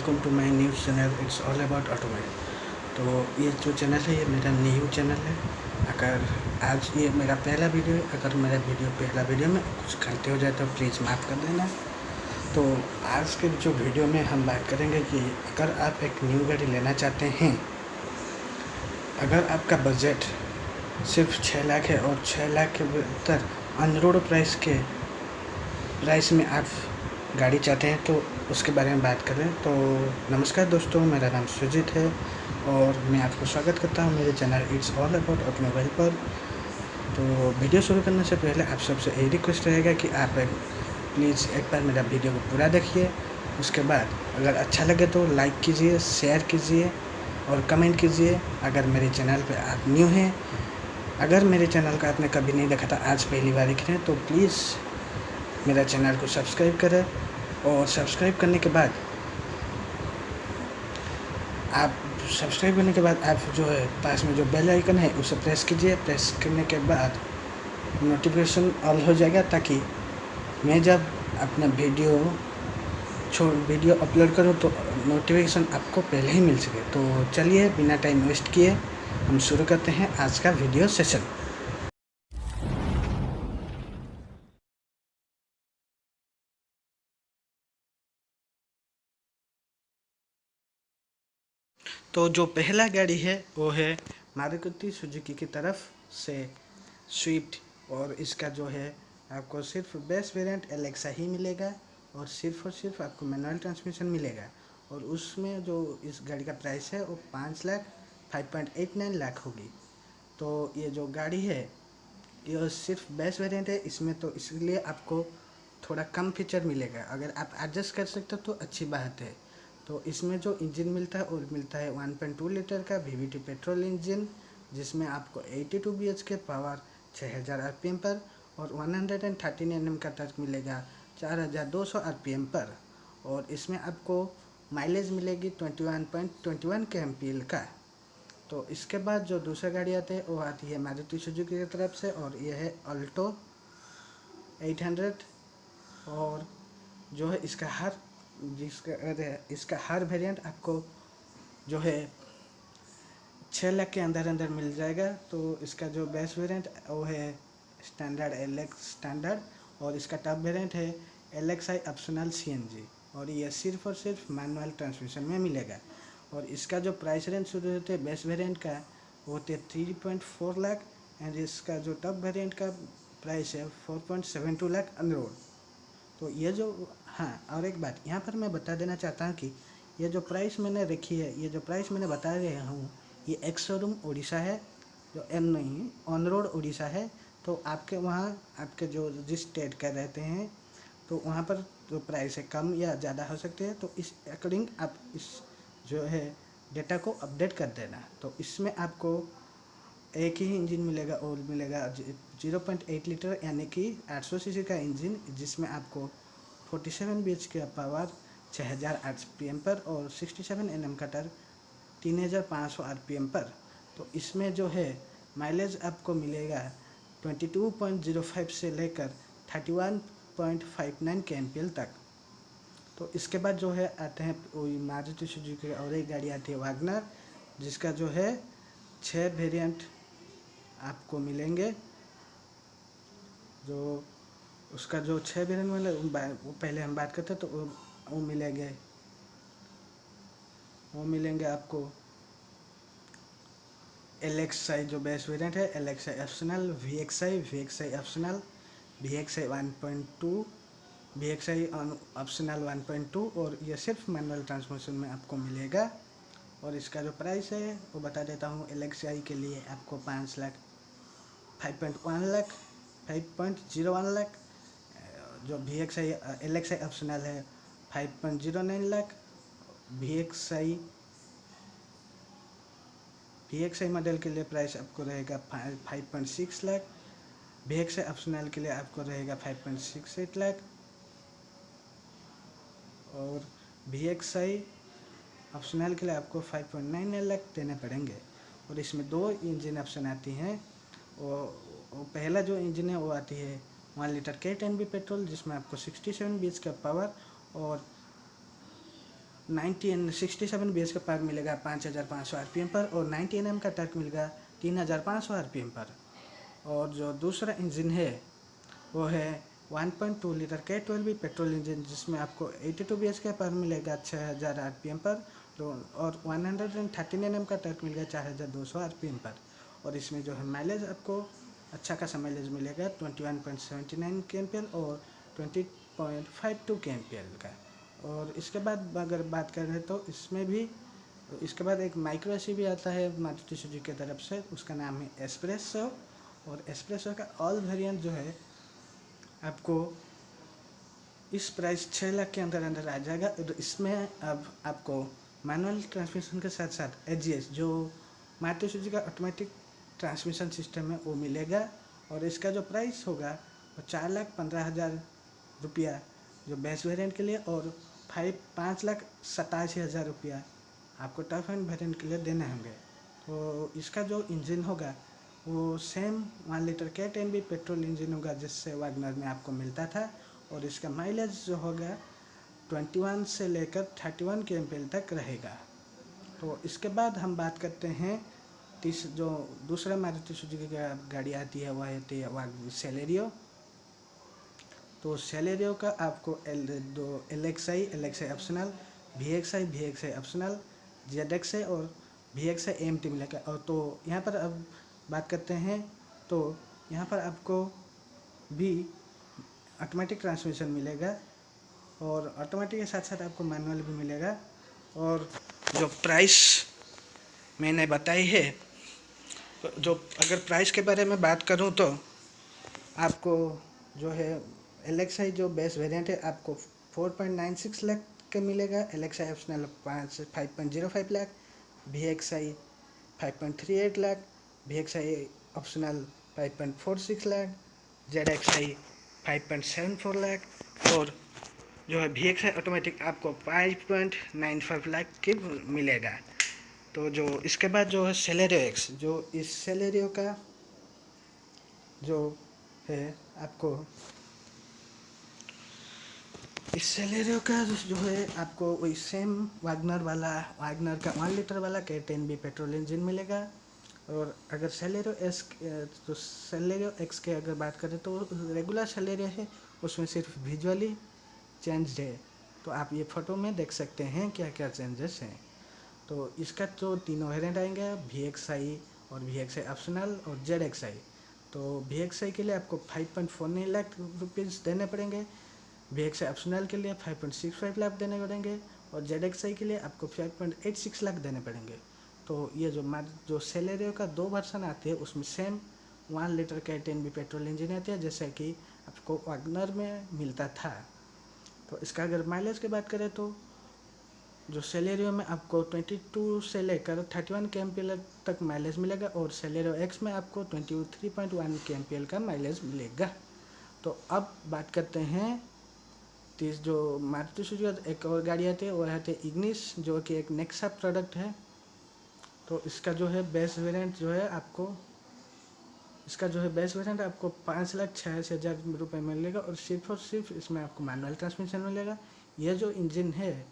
Welcome to my news channel it's all about automobile. तो ये जो चैनल है ये मेरा न्यू चैनल है। अगर आज ये मेरा पहला वीडियो है, अगर मेरा पहला वीडियो में कुछ गलती हो जाए तो प्लीज़ माफ़ कर देना। तो आज के जो वीडियो में हम बात करेंगे कि अगर आप एक न्यू गाड़ी लेना चाहते हैं, अगर आपका बजट सिर्फ 6 लाख है और 6 लाख के भीतर ऑन रोड प्राइस में आप गाड़ी चाहते हैं तो उसके बारे में बात करें। तो नमस्कार दोस्तों, मेरा नाम सुजीत है और मैं आपको स्वागत करता हूं मेरे channel it's all about automobile पर। तो वीडियो शुरू करने से पहले आप सबसे यही रिक्वेस्ट रहेगा कि आप प्लीज़ एक बार मेरा वीडियो को पूरा देखिए। उसके बाद अगर अच्छा लगे तो लाइक कीजिए, शेयर कीजिए और कमेंट कीजिए। अगर मेरे चैनल पर आप न्यू हैं, अगर मेरे चैनल का आपने कभी नहीं देखा था, आज पहली बार देख रहे हैं, तो प्लीज़ मेरा चैनल को सब्सक्राइब करें। और सब्सक्राइब करने के बाद आप जो है पास में जो बेल आइकन है उसे प्रेस कीजिए। प्रेस करने के बाद नोटिफिकेशन ऑल हो जाएगा, ताकि मैं जब अपना वीडियो अपलोड करूं तो नोटिफिकेशन आपको पहले ही मिल सके। तो चलिए बिना टाइम वेस्ट किए हम शुरू करते हैं आज का वीडियो सेशन। तो जो पहला गाड़ी है वो है मारुति सुजुकी की तरफ से स्विफ्ट, और इसका जो है आपको सिर्फ बेस वेरिएंट एलेक्सा ही मिलेगा और सिर्फ आपको मैनुअल ट्रांसमिशन मिलेगा। और उसमें जो इस गाड़ी का प्राइस है वो 5,05.89 लाख होगी। तो ये जो गाड़ी है ये सिर्फ बेस वेरिएंट है इसमें, तो इसलिए आपको थोड़ा कम फीचर मिलेगा। अगर आप एडजस्ट कर सकते हो तो अच्छी बात है। तो इसमें जो इंजन मिलता है वो मिलता है 1.2 लीटर का VVT पेट्रोल इंजन, जिसमें आपको 82 BHK पावर 6000 RPM पर और 113 Nm का टॉर्क मिलेगा 4200 RPM पर। और इसमें आपको माइलेज मिलेगी 21.21 kmpl का। तो इसके बाद जो दूसरा गाड़ी आती है वो आती है मारुति सुजुकी की तरफ से, और यह है अल्टो 800। और जो है इसका हर वेरिएंट आपको जो है 6 लाख के अंदर मिल जाएगा। तो इसका जो बेस वेरिएंट वो है स्टैंडर्ड LX स्टैंडर्ड, और इसका टॉप वेरिएंट है LXi ऑप्शनल CNG, और ये सिर्फ और सिर्फ मैनुअल ट्रांसमिशन में मिलेगा। और इसका जो प्राइस रेंज शुरू होते हैं बेस वेरिएंट का वो होते 3.4 लाख, एंड इसका जो टॉप वेरिएंट का प्राइस है 4.72 लाख ऑन रोड। तो ये जो और एक बात यहाँ पर मैं बता देना चाहता हूँ कि ये जो प्राइस मैंने रखी है, ये जो प्राइस मैंने बता रहा हूँ, ये एक्स शोरूम उड़ीसा है, जो नहीं ऑन रोड उड़ीसा है। तो आपके वहाँ आपके जो जिस स्टेट का रहते हैं तो वहाँ पर जो प्राइस है कम या ज़्यादा हो सकते हैं। तो इस अकॉर्डिंग आप इस जो है डेटा को अपडेट कर देना। तो इसमें आपको एक ही इंजन मिलेगा, और मिलेगा 0.8 लीटर यानी कि 800 सीसी का इंजन, जिसमें आपको 47 BHK का पावर 6000 RPM पर और 67 Nm का टॉर्क 3500 RPM पर। तो इसमें जो है माइलेज आपको मिलेगा 22.05 से लेकर 31.59 kmpl तक। तो इसके बाद जो है आते हैं मारुति सुजुकी और एक गाड़ी आती है वैगनर, जिसका जो है 6 वेरिएंट आपको मिलेंगे। जो उसका जो 6 वेरिएंट मिले वो पहले हम बात करते हैं। तो वो मिलेंगे आपको LXi जो बेस वेरिएंट है, LXi optional, VXi optional, VXi 1.2, VXi optional 1.2, और ये सिर्फ मैनुअल ट्रांसमिशन में आपको मिलेगा। और इसका जो प्राइस है वो बता देता हूँ। LXi के लिए आपको 5.01 लाख, 5.01 लाख। जो LXi ऑप्शनल है 5.09 लाख। VXi मॉडल के लिए प्राइस आपको रहेगा 5.6 लाख। VXi ऑप्शनल के लिए आपको रहेगा 5.68 लाख। और VXi ऑप्शनल के लिए आपको 5.99 लाख देने पड़ेंगे। और इसमें 2 इंजन ऑप्शन आती हैं। वो पहला जो इंजन है वो आती है 1 लीटर K10B पेट्रोल, जिसमें आपको 67 BHP का पावर और 67 BHP का पावर मिलेगा 5500 RPM पर, और 90 Nm का टॉर्क मिलेगा 3500 RPM पर। और जो दूसरा इंजन है वो है 1.2 लीटर K12B पेट्रोल इंजन, जिसमें आपको 82 BHP का पावर मिलेगा 6000 RPM पर, और 113 Nm का टॉर्क मिलेगा 4200 RPM पर। और इसमें जो है माइलेज आपको अच्छा खासा माइलेज मिलेगा 21.79 kmpl और 20.52 kmpl का। और इसके बाद अगर बात करें तो इसमें भी इसके बाद एक माइक्रो एसयूवी भी आता है मारुति सुजुकी की तरफ से, उसका नाम है एस्प्रेसो। और एस्प्रेसो का ऑल वेरिएंट जो है आपको इस प्राइस 6 लाख के अंदर अंदर आ जाएगा। और इसमें अब आपको मैनुअल ट्रांसमिशन के साथ साथ AGS जो मारुति सुजुकी का ऑटोमेटिक ट्रांसमिशन सिस्टम है वो मिलेगा। और इसका जो प्राइस होगा वो 4,15,000 रुपया जो बेस वेरिएंट के लिए, और 5,87,000 रुपया आपको टफ एंड वेरिएंट के लिए देने होंगे। तो इसका जो इंजन होगा वो same 1 litre K10B petrol engine होगा जिससे वैगनर में आपको मिलता था। और इसका माइलेज जो होगा 21 से लेकर 31 kmpl तक रहेगा। तो इसके बाद हम बात करते हैं जो दूसरा मारुति सुजुकी की गाड़ी आती है वह आती है सेलेरियो। तो सेलेरियो का आपको LXI optional, VXI optional, ZXI और VXI AMT मिलेगा। और तो यहाँ पर अब बात करते हैं तो यहाँ पर आपको भी ऑटोमेटिक ट्रांसमिशन मिलेगा, और ऑटोमेटिक के साथ साथ आपको मैनुअल भी मिलेगा। और जो प्राइस मैंने बताई है, जो अगर प्राइस के बारे में बात करूँ तो आपको जो है LXI जो बेस वेरिएंट है आपको 4.96 लाख का मिलेगा, LXI optional 5.05 lakh, VXI 5.38 lakh, VXI optional 5.46 lakh, ZXI 5.74 lakh, और जो है VXI ऑटोमेटिक आपको 5.95 लाख की मिलेगा। तो जो इसके बाद जो है सेलेरियो एक्स, जो इस सेलेरियो का जो है आपको इस सेलेरियो का जो है आपको वही सेम वैगनर का 1 लीटर वाला K10B पेट्रोल इंजन मिलेगा। और अगर सेलेरियो एक्स के अगर बात करें तो रेगुलर सेलेरियो है, उसमें सिर्फ विजुअली चेंज्ड है। तो आप ये फ़ोटो में देख सकते हैं क्या क्या चेंजेस हैं। तो इसका जो तीनों वेरिएंट आएंगे VXI और VXI ऑप्शनल और ZXI। तो VXI के लिए आपको 5.49 लाख रुपीज़ देने पड़ेंगे, VXI ऑप्शनल के लिए 5.65 लाख देने पड़ेंगे, और ZXI के लिए आपको 5.86 लाख देने पड़ेंगे। तो ये जो सेलेरियो का 2 वर्सन आते हैं उसमें same 1 litre K10B petrol engine आती है जैसे कि आपको वैगनर में मिलता था। तो इसका अगर माइलेज की बात करें तो जो सेलेरियो में आपको 22 से लेकर 31 kmpl तक माइलेज मिलेगा, और सेलेरियो एक्स में आपको 23.1 kmpl का माइलेज मिलेगा। तो अब बात करते हैं जो मारुति सुजुकी एक और गाड़ी आती है वो आती है इग्निस, जो कि एक नेक्सा प्रोडक्ट है। तो इसका जो है बेस वेरिएंट जो है आपको 5,86,000 रुपये मिलेगा, और सिर्फ इसमें आपको मैनुअल ट्रांसमिशन मिलेगा। यह जो इंजन है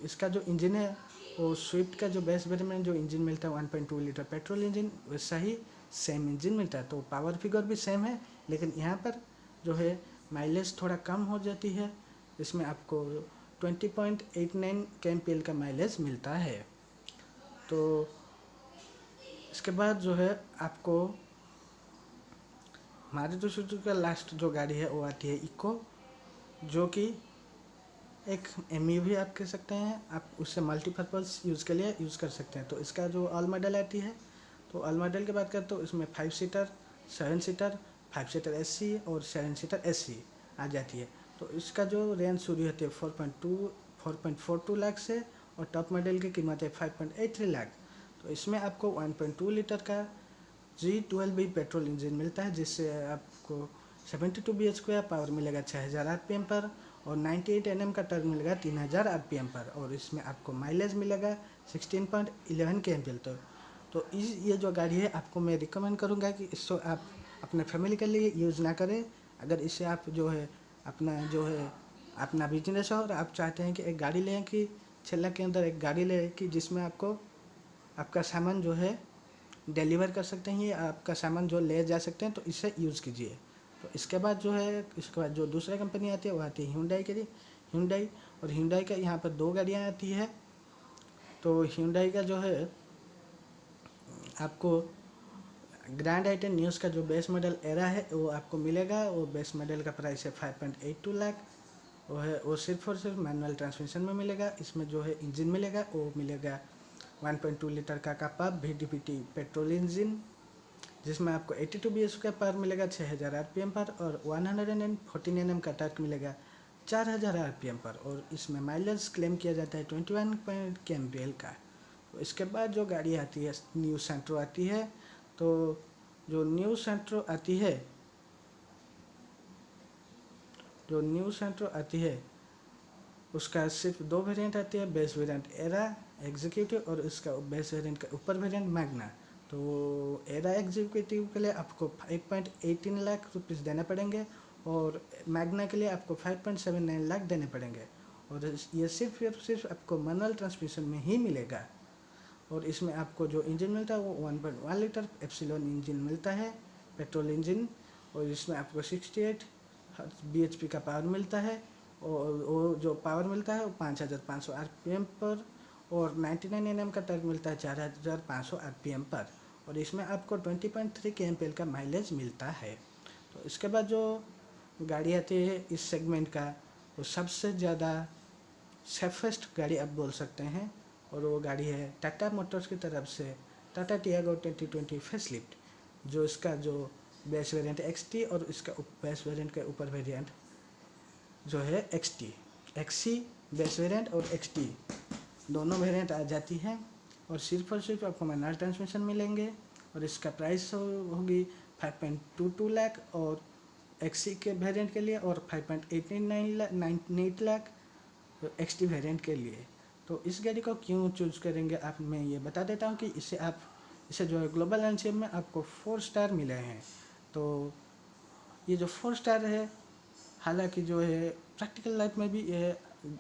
इसका जो इंजन है वो स्विफ्ट का जो बेस वेरिएंट जो इंजन मिलता है 1.2 लीटर पेट्रोल इंजन, वैसा ही सेम इंजन मिलता है। तो पावर फिगर भी सेम है, लेकिन यहाँ पर जो है माइलेज थोड़ा कम हो जाती है। इसमें आपको 20.89 kmpl का माइलेज मिलता है। तो इसके बाद जो है आपको मारुति सुजुकी का लास्ट जो गाड़ी है वो आती है इको, जो कि एक MUV आप कह सकते हैं। आप उससे मल्टीपर्पज़ यूज़ के लिए यूज़ कर सकते हैं। तो इसका जो ऑल मॉडल आती है, तो ऑल मॉडल की बात करें तो इसमें 5 सीटर, 7 सीटर, 5 सीटर SC और 7 सीटर SC आ जाती है। तो इसका जो रेंज शुरू होती है 4.42 लाख से, और टॉप मॉडल की कीमत है 5.83 लाख। तो इसमें आपको 1.2 लीटर का G12B पेट्रोल इंजन मिलता है, जिससे आपको 72 BHP का पावर मिलेगा 6000 RPM पर, और 98 Nm का टॉर्क मिलेगा 3000 RPM पर, और इसमें आपको माइलेज मिलेगा 16.11 kmpl। तो ये जो गाड़ी है आपको मैं रिकमेंड करूँगा कि इसको आप अपने फैमिली के लिए यूज़ ना करें। अगर इससे आप जो है अपना बिजनेस हो और आप चाहते हैं कि एक गाड़ी लें कि 6 लाख के अंदर एक गाड़ी ले कि जिसमें आपको आपका सामान जो है डिलीवर कर सकते हैं, या आपका सामान जो ले जा सकते हैं, तो इसे यूज़ कीजिए। तो इसके बाद जो है, इसके बाद जो दूसरा कंपनी आती है वो आती है Hyundai के लिए, Hyundai। और Hyundai का यहाँ पर 2 गाड़ियाँ आती है। तो Hyundai का जो है आपको ग्रैंड आई-10 न्यूज़ का जो बेस मॉडल एरा है वो आपको मिलेगा। वो बेस मॉडल का प्राइस है 5.82 लाख। वो सिर्फ और सिर्फ मैनुअल ट्रांसमिशन में मिलेगा। इसमें जो है इंजन मिलेगा, वो मिलेगा 1.2 लीटर का कपाप VDPT पेट्रोल इंजन, जिसमें आपको 82 bhp का पावर मिलेगा 6000 RPM पर, और 114 Nm का टॉर्क मिलेगा 4000 RPM पर। और इसमें माइलेज क्लेम किया जाता है 21 kmpl का। तो इसके बाद जो गाड़ी आती है न्यू सेंट्रो आती है। तो जो न्यू सेंट्रो आती है उसका सिर्फ 2 वेरिएंट आती है। बेस वेरिएंट एरा एग्जीक्यूटिव, और इसका बेस वेरिएंट का ऊपर वेरिएंट मैग्ना। तो एरा एग्जीक्यूटिव के लिए आपको 5.18 लाख रुपीज़ देने पड़ेंगे, और मैग्ना के लिए आपको 5.79 लाख देने पड़ेंगे। और ये सिर्फ आपको मैनुअल ट्रांसमिशन में ही मिलेगा। और इसमें आपको जो इंजन मिलता है वो 1.1 लीटर एप्सिलॉन इंजन मिलता है, पेट्रोल इंजन। और इसमें आपको 68 bhp का पावर मिलता है, और वो जो पावर मिलता है वो 5500 RPM पर, और 99 Nm का टॉर्क मिलता है 4500 RPM पर। और इसमें आपको 20.3 kmpl का माइलेज मिलता है। तो इसके बाद जो गाड़ी आती है इस सेगमेंट का, वो सबसे ज़्यादा सेफेस्ट गाड़ी आप बोल सकते हैं, और वो गाड़ी है टाटा मोटर्स की तरफ से टाटा टियागो 2020 फेसलिफ्ट। जो इसका जो बेस वेरिएंट XT, और इसका बेस वेरिएंट के ऊपर वेरिएंट जो है XC बेस वेरिएंट और XT दोनों वेरिएंट आ जाती है। और सिर्फ आपको मैनुअल ट्रांसमिशन मिलेंगे। और इसका प्राइस होगी 5.22 लाख और XC के वेरिएंट के लिए, और 5.89 लाख XT वेरिएंट के लिए। तो इस गाड़ी को क्यों चूज़ करेंगे आप, मैं ये बता देता हूँ कि इसे जो है ग्लोबल लैंडस्केप में आपको 4 स्टार मिले हैं। तो ये जो 4 स्टार है, हालांकि जो है प्रैक्टिकल लाइफ में भी ये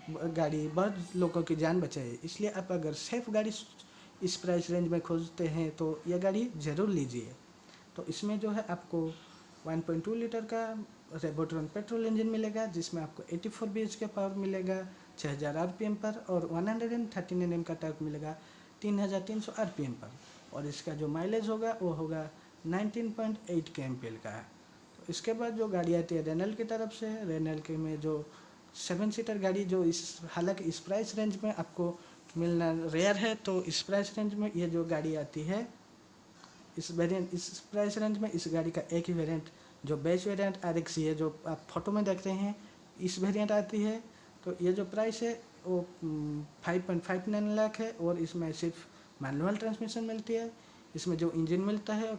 गाड़ी बहुत लोगों की जान बचाए, इसलिए आप अगर सेफ गाड़ी इस प्राइस रेंज में खोजते हैं तो ये गाड़ी ज़रूर लीजिए। तो इसमें जो है आपको 1.2 लीटर का रेबोट्रॉन पेट्रोल इंजन मिलेगा, जिसमें आपको 84 bhp का पावर मिलेगा 6000 RPM पर, और 113 Nm का टॉर्क मिलेगा 3300 RPM पर। और इसका जो माइलेज होगा वो होगा 19.8 kmpl का। तो इसके बाद जो गाड़ी आती है रेनल की तरफ से, रेनल के में जो 7 सीटर गाड़ी जो हालांकि इस प्राइस रेंज में आपको मिलना रेयर है, तो इस प्राइस रेंज में ये जो गाड़ी आती है इस प्राइस रेंज में इस गाड़ी का एक ही वेरिएंट जो बेस वेरिएंट RX है, जो आप फोटो में देख रहे हैं, इस वेरिएंट आती है। तो ये जो प्राइस है वो 5.59 लाख है, और इसमें सिर्फ मैनुअल ट्रांसमिशन मिलती है। इसमें जो इंजन मिलता है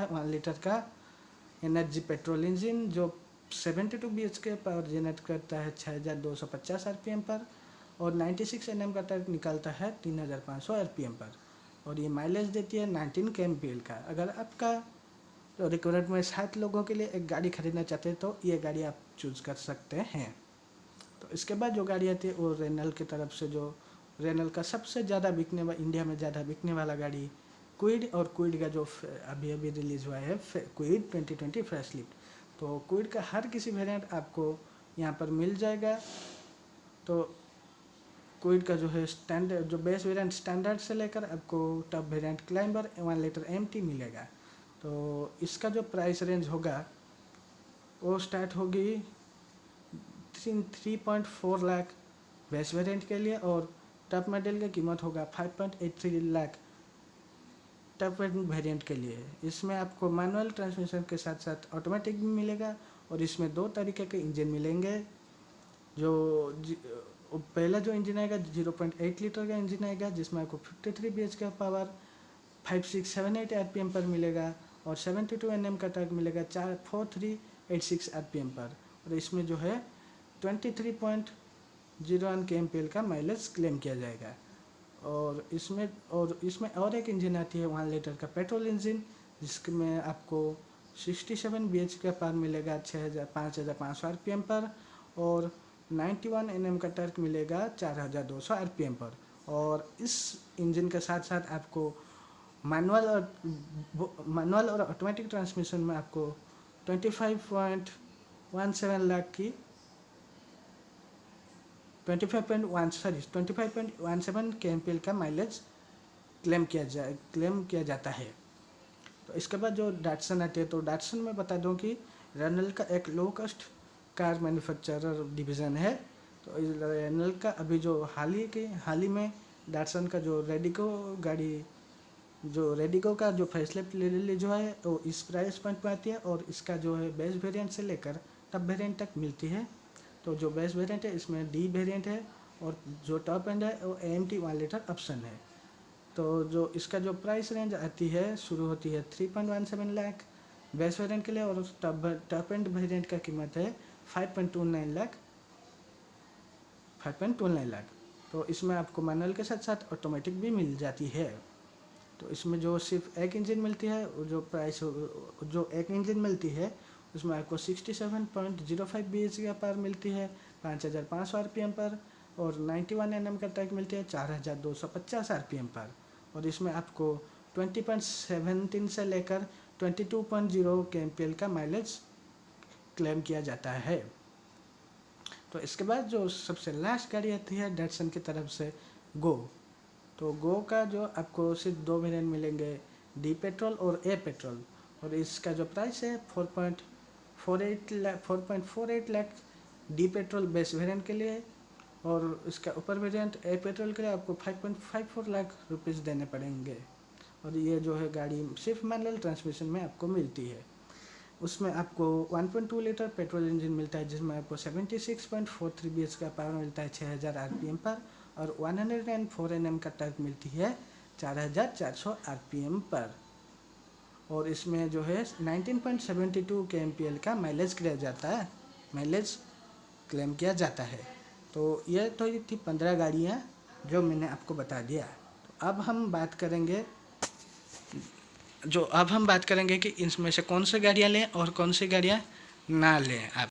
1 लीटर का एनर्जी पेट्रोल इंजन, जो 72 bhp पावर जनरेट करता है 6250 RPM पर, और 96 Nm का टॉर्क निकालता है 3500 RPM पर। और ये माइलेज देती है 19 kmpl का। अगर आपका रिक्वायरमेंट में 7 लोगों के लिए एक गाड़ी खरीदना चाहते हैं तो ये गाड़ी आप चूज़ कर सकते हैं। तो इसके बाद जो गाड़ी आती है वो रेनल की तरफ से, जो रेनल का सबसे ज़्यादा इंडिया में ज़्यादा बिकने वाला गाड़ी क्विड, और क्विड का जो अभी रिलीज़ हुआ है क्विड 2020 फेसलिफ्ट। तो क्विड का हर किसी वेरिएंट आपको यहाँ पर मिल जाएगा। तो क्विड का जो है स्टैंडर्ड जो बेस वेरिएंट स्टैंडर्ड से लेकर आपको top variant climber 1 litre MT मिलेगा। तो इसका जो प्राइस रेंज होगा वो स्टार्ट होगी 3.4 लाख बेस वेरिएंट के लिए, और टॉप मॉडल की कीमत होगा 5.83 लाख टॉप वेरिएंट के लिए। इसमें आपको मैनुअल ट्रांसमिशन के साथ साथ ऑटोमेटिक भी मिलेगा, और इसमें 2 तरीके के इंजन मिलेंगे। पहला जो इंजन आएगा 0.8 लीटर का इंजन आएगा, जिसमें आपको 53 bhp का पावर 5678 RPM पर मिलेगा, और 72 Nm का टॉर्क मिलेगा 4386 RPM पर। और इसमें जो है 23.01 kmpl का माइलेज क्लेम किया जाएगा। और इसमें और एक इंजन आती है 1 लीटर का पेट्रोल इंजन, जिसमें आपको 67 bhp का पावर मिलेगा 5500 RPM पर, और 91 Nm का टर्क मिलेगा 4200 RPM पर। और इस इंजन के साथ साथ आपको मैनुअल और ऑटोमेटिक ट्रांसमिशन में आपको 25.17 लाख की 25.17 kmpl का माइलेज क्लेम किया जाता है। तो इसके बाद जो डैटसन आती है, तो डैटसन में बता दूं कि रेनॉल्ट का एक low cost car manufacturer division है। तो रेनॉल्ट का अभी जो हाल ही में डैटसन का जो रेडिको का जो फैसले जो है वो इस प्राइस पॉइंट पर आती है, और इसका जो है बेस वेरिएंट से लेकर टॉप वेरिएंट तक मिलती है। तो जो बेस वेरिएंट है इसमें डी वेरिएंट है, और जो टॉप एंड है वो AMT 1 लीटर ऑप्शन है। तो जो इसका जो प्राइस रेंज आती है शुरू होती है 3.17 लाख बेस वेरिएंट के लिए, और टॉप एंड वेरिएंट का कीमत है 5.29 लाख। तो इसमें आपको मैनुअल के साथ साथ ऑटोमेटिक भी मिल जाती है। तो इसमें जो सिर्फ एक इंजन मिलती है, जो एक इंजन मिलती है उसमें आपको 67.05 BHP का पावर मिलती है 5500 RPM पर, और 91 Nm का टर्क मिलती है 4250 RPM पर। और इसमें आपको 20.17 से लेकर 22.0 kmpl का माइलेज क्लेम किया जाता है। तो इसके बाद जो सबसे लास्ट गाड़ी आती है डैटसन की तरफ से, गो। तो गो का जो आपको सिर्फ 2 वेरिएंट मिलेंगे, डी पेट्रोल और ए पेट्रोल, और इसका जो प्राइस है 4.48 lakh D petrol base variant के लिए, और इसका ऊपर वेरिएंट ए पेट्रोल के लिए आपको 5.54 लाख रुपीज़ देने पड़ेंगे। और ये जो है गाड़ी सिर्फ मैनुअल ट्रांसमिशन में आपको मिलती है। उसमें आपको 1.2 लीटर पेट्रोल इंजन मिलता है, जिसमें आपको 76.43 BHP का पावर मिलता है 6000 RPM पर, और 104 Nm का टर्क मिलती है 4400 RPM पर। और इसमें जो है 19.72 kmpl का माइलेज क्लेम किया जाता है। तो ये तो थी 15 गाड़ियाँ जो मैंने आपको बता दिया। तो अब हम बात करेंगे कि इनमें से कौन सी गाड़ियाँ लें और कौन सी गाड़ियाँ ना लें आप।